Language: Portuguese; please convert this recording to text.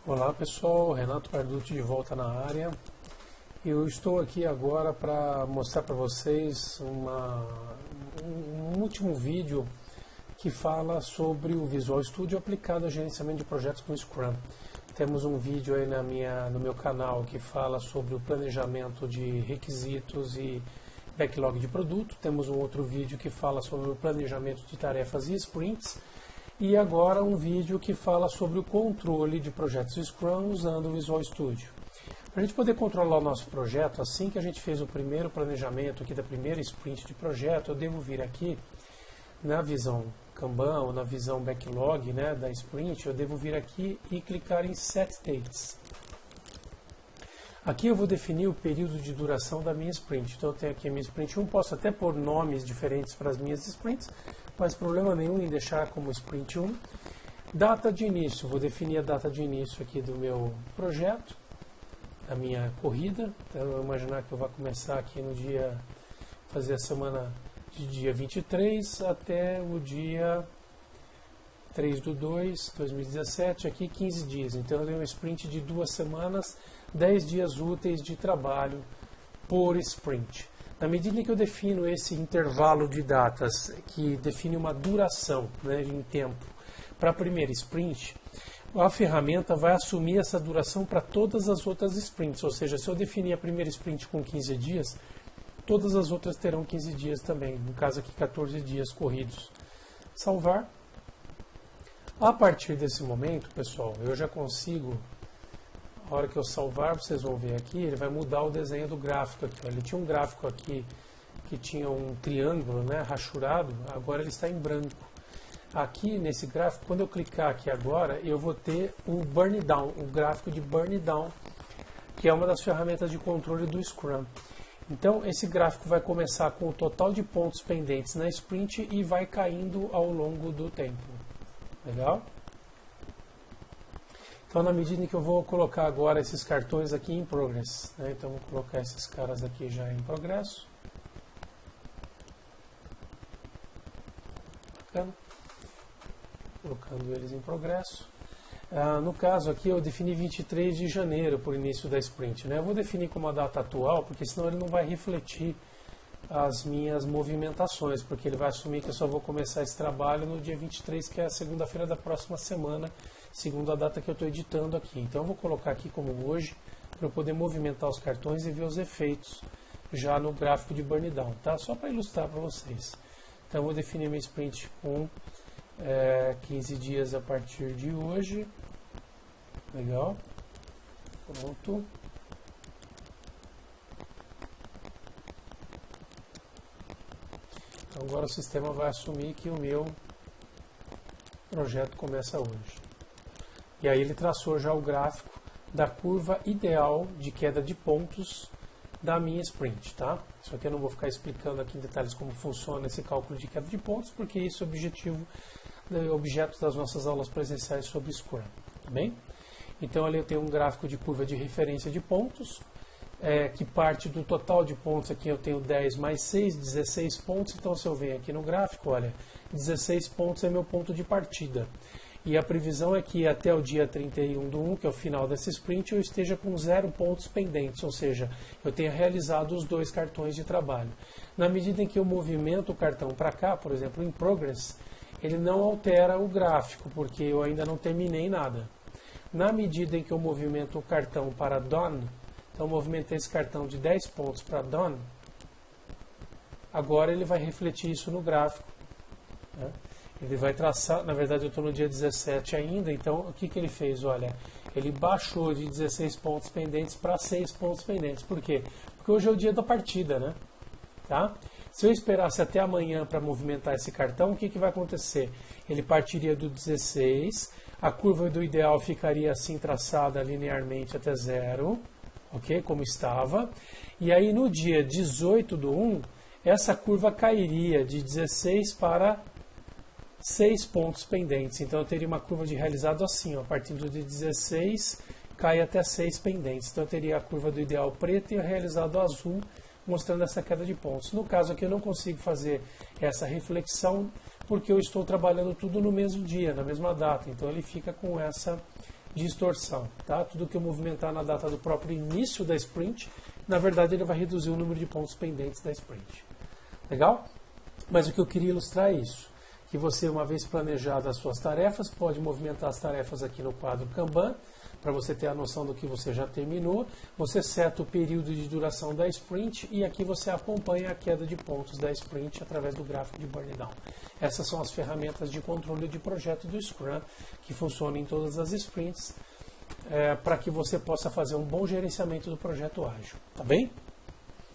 Olá pessoal, Renato Carducci de volta na área. Eu estou aqui agora para mostrar para vocês um último vídeo que fala sobre o Visual Studio aplicado ao gerenciamento de projetos com Scrum. Temos um vídeo aí no meu canal que fala sobre o planejamento de requisitos e backlog de produto. Temos um outro vídeo que fala sobre o planejamento de tarefas e sprints. E agora um vídeo que fala sobre o controle de projetos Scrum usando o Visual Studio. Para a gente poder controlar o nosso projeto, assim que a gente fez o primeiro planejamento aqui da primeira sprint de projeto, eu devo vir aqui na visão Kanban ou na visão Backlog, né, da sprint, eu devo vir aqui e clicar em Set Dates. Aqui eu vou definir o período de duração da minha sprint. Então eu tenho aqui a minha sprint 1, posso até pôr nomes diferentes para as minhas sprints, mas problema nenhum em deixar como sprint 1. Data de início, vou definir a data de início aqui do meu projeto, da minha corrida. Então eu vou imaginar que eu vou começar aqui no dia, fazer a semana de dia 23 até o dia 3/2/2017, aqui 15 dias. Então eu tenho um sprint de 2 semanas, 10 dias úteis de trabalho por sprint. Na medida em que eu defino esse intervalo de datas, que define uma duração, né, em tempo, para a primeira sprint, a ferramenta vai assumir essa duração para todas as outras sprints. Ou seja, se eu definir a primeira sprint com 15 dias, todas as outras terão 15 dias também. No caso aqui, 14 dias corridos. Salvar. A partir desse momento, pessoal, eu já consigo... A hora que eu salvar, vocês vão ver aqui, ele vai mudar o desenho do gráfico aqui. Ele tinha um gráfico aqui que tinha um triângulo, né, rachurado, agora ele está em branco. Aqui nesse gráfico, quando eu clicar aqui agora, eu vou ter o Burn Down, o gráfico de Burn Down, que é uma das ferramentas de controle do Scrum. Então esse gráfico vai começar com o total de pontos pendentes na sprint e vai caindo ao longo do tempo. Legal? Então, na medida em que eu vou colocar agora esses cartões aqui em progress, né? Então, vou colocar esses caras aqui já em progresso. Bacana. Colocando eles em progresso. No caso aqui, eu defini 23 de janeiro por início da sprint, né? Eu vou definir como a data atual, porque senão ele não vai refletir as minhas movimentações, porque ele vai assumir que eu só vou começar esse trabalho no dia 23, que é a segunda-feira da próxima semana, segundo a data que eu estou editando aqui. Então eu vou colocar aqui como hoje, para eu poder movimentar os cartões e ver os efeitos já no gráfico de burn down, tá? Só para ilustrar para vocês. Então eu vou definir minha sprint com 15 dias a partir de hoje. Legal. Pronto. Então agora o sistema vai assumir que o meu projeto começa hoje. E aí ele traçou já o gráfico da curva ideal de queda de pontos da minha sprint, tá? Isso aqui eu não vou ficar explicando aqui em detalhes como funciona esse cálculo de queda de pontos, porque isso é objeto das nossas aulas presenciais sobre Scrum, tá bem? Então ali eu tenho um gráfico de curva de referência de pontos, que parte do total de pontos. Aqui eu tenho 10 mais 6, 16 pontos. Então se eu venho aqui no gráfico, olha, 16 pontos é meu ponto de partida. E a previsão é que até o dia 31/1, que é o final dessa sprint, eu esteja com 0 pontos pendentes, ou seja, eu tenha realizado os 2 cartões de trabalho. Na medida em que eu movimento o cartão para cá, por exemplo, em Progress, ele não altera o gráfico, porque eu ainda não terminei nada. Na medida em que eu movimento o cartão para Done, então eu movimentei esse cartão de 10 pontos para Done, agora ele vai refletir isso no gráfico, né? Ele vai traçar, na verdade eu estou no dia 17 ainda, então o que ele fez? Olha, ele baixou de 16 pontos pendentes para 6 pontos pendentes. Por quê? Porque hoje é o dia da partida, né? Tá? Se eu esperasse até amanhã para movimentar esse cartão, o que vai acontecer? Ele partiria do 16, a curva do ideal ficaria assim traçada linearmente até 0, ok? Como estava. E aí no dia 18/1, essa curva cairia de 16 para 6 pontos pendentes. Então eu teria uma curva de realizado assim, ó, a partir do dia 16 cai até 6 pendentes. Então eu teria a curva do ideal preto e o realizado azul, mostrando essa queda de pontos. No caso aqui eu não consigo fazer essa reflexão porque eu estou trabalhando tudo no mesmo dia, na mesma data. Então ele fica com essa distorção, tá? Tudo que eu movimentar na data do próprio início da sprint, na verdade ele vai reduzir o número de pontos pendentes da sprint. Legal? Mas o que eu queria ilustrar é isso, que você, uma vez planejadas as suas tarefas, pode movimentar as tarefas aqui no quadro Kanban, para você ter a noção do que você já terminou. Você seta o período de duração da sprint e aqui você acompanha a queda de pontos da sprint através do gráfico de burn down. Essas são as ferramentas de controle de projeto do Scrum, que funcionam em todas as sprints, para que você possa fazer um bom gerenciamento do projeto ágil. Tá bem?